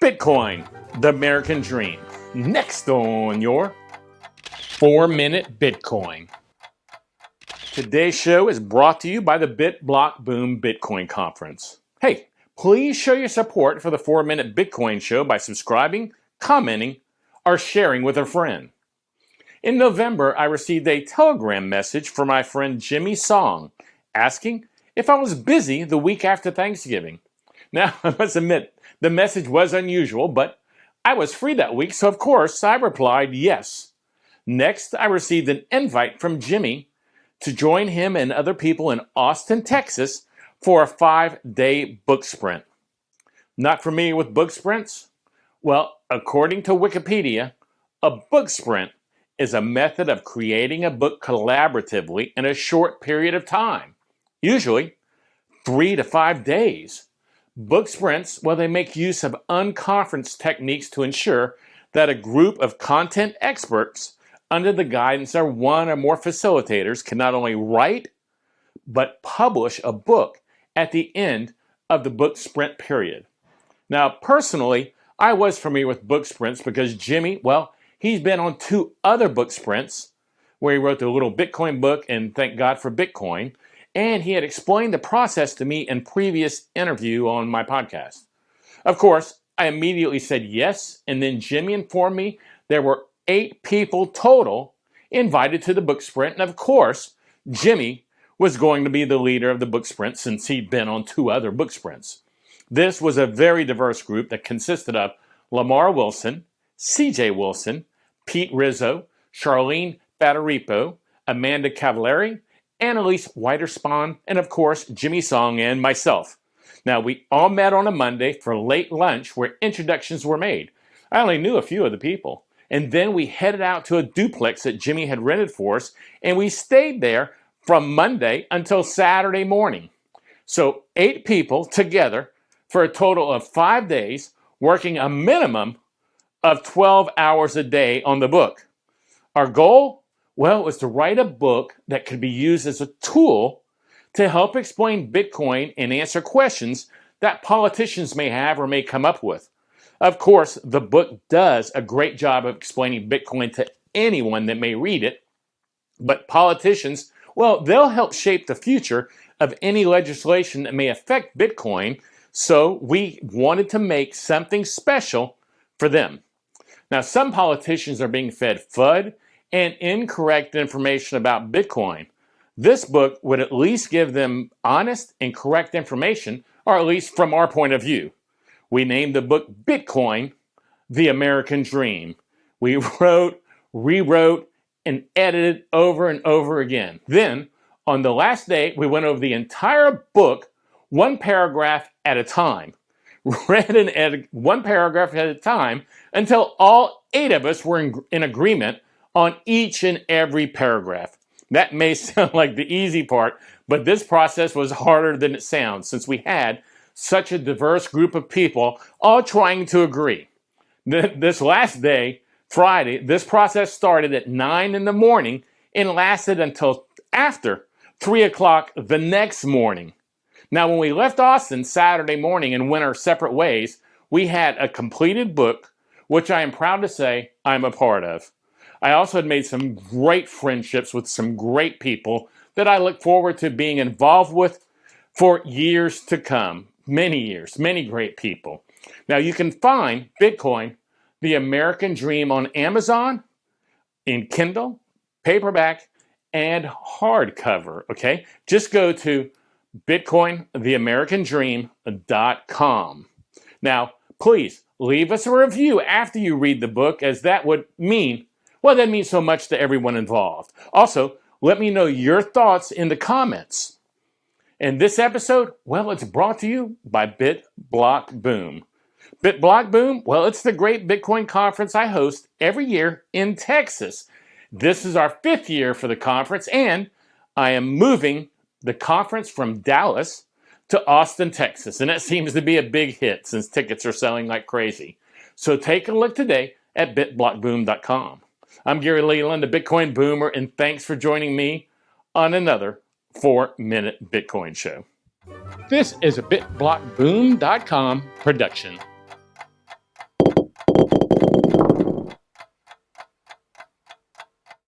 Bitcoin, the American dream. Next on your 4-Minute Bitcoin. Today's show is brought to you by the BitBlockBoom Bitcoin Conference. Hey, please show your support for the 4-Minute Bitcoin show by subscribing, commenting, or sharing with a friend. In November, I received a Telegram message from my friend Jimmy Song asking if I was busy the week after Thanksgiving. Now, I must admit, the message was unusual, but I was free that week, so of course I replied yes. Next, I received an invite from Jimmy to join him and other people in Austin, Texas for a 5-day book sprint. Not familiar with book sprints? Well, according to Wikipedia, a book sprint is a method of creating a book collaboratively in a short period of time, usually 3 to 5 days. Book sprints, well, they make use of unconference techniques to ensure that a group of content experts under the guidance of one or more facilitators can not only write, but publish a book at the end of the book sprint period. Now, personally, I was familiar with book sprints because Jimmy, well, he's been on 2 other book sprints where he wrote the little Bitcoin book and Thank God for Bitcoin. And he had explained the process to me in previous interview on my podcast. Of course, I immediately said yes, and then Jimmy informed me there were 8 people total invited to the book sprint, and of course, Jimmy was going to be the leader of the book sprint since he'd been on 2 other book sprints. This was a very diverse group that consisted of Lamar Wilson, CJ Wilson, Pete Rizzo, Charlene Fadirepo, Amanda Cavaleri, Annaliese Wiederspahn, and of course, Jimmy Song and myself. Now, we all met on a Monday for late lunch where introductions were made. I only knew a few of the people. And then we headed out to a duplex that Jimmy had rented for us, and we stayed there from Monday until Saturday morning. So 8 people together for a total of 5 days, working a minimum of 12 hours a day on the book. Our goal? Well, it was to write a book that could be used as a tool to help explain Bitcoin and answer questions that politicians may have or may come up with. Of course, the book does a great job of explaining Bitcoin to anyone that may read it, but politicians, well, they'll help shape the future of any legislation that may affect Bitcoin, so we wanted to make something special for them. Now, some politicians are being fed FUD and incorrect information about Bitcoin. This book would at least give them honest and correct information, or at least from our point of view. We named the book Bitcoin, the American Dream. We wrote, rewrote, and edited over and over again. Then, on the last day, we went over the entire book, 1 paragraph at a time. Read and edited 1 paragraph at a time until all 8 of us were in agreement on each and every paragraph. That may sound like the easy part, but this process was harder than it sounds since we had such a diverse group of people all trying to agree. This last day, Friday, this process started at 9 in the morning and lasted until after 3 o'clock the next morning. Now, when we left Austin Saturday morning and went our separate ways, we had a completed book, which I am proud to say I'm a part of. I also had made some great friendships with some great people that I look forward to being involved with for years to come. Many years, many great people. Now, you can find Bitcoin, the American Dream on Amazon, in Kindle, paperback, and hardcover, okay? Just go to bitcointheamericandream.com. Now, please leave us a review after you read the book, as that would mean, well, that means so much to everyone involved. Also, let me know your thoughts in the comments. And this episode, well, it's brought to you by BitBlockBoom. BitBlockBoom, well, it's the great Bitcoin conference I host every year in Texas. This is our 5th year for the conference, and I am moving the conference from Dallas to Austin, Texas. And that seems to be a big hit since tickets are selling like crazy. So take a look today at bitblockboom.com. I'm Gary Leland, the Bitcoin Boomer, and thanks for joining me on another 4-Minute Bitcoin Show. This is a bitblockboom.com production.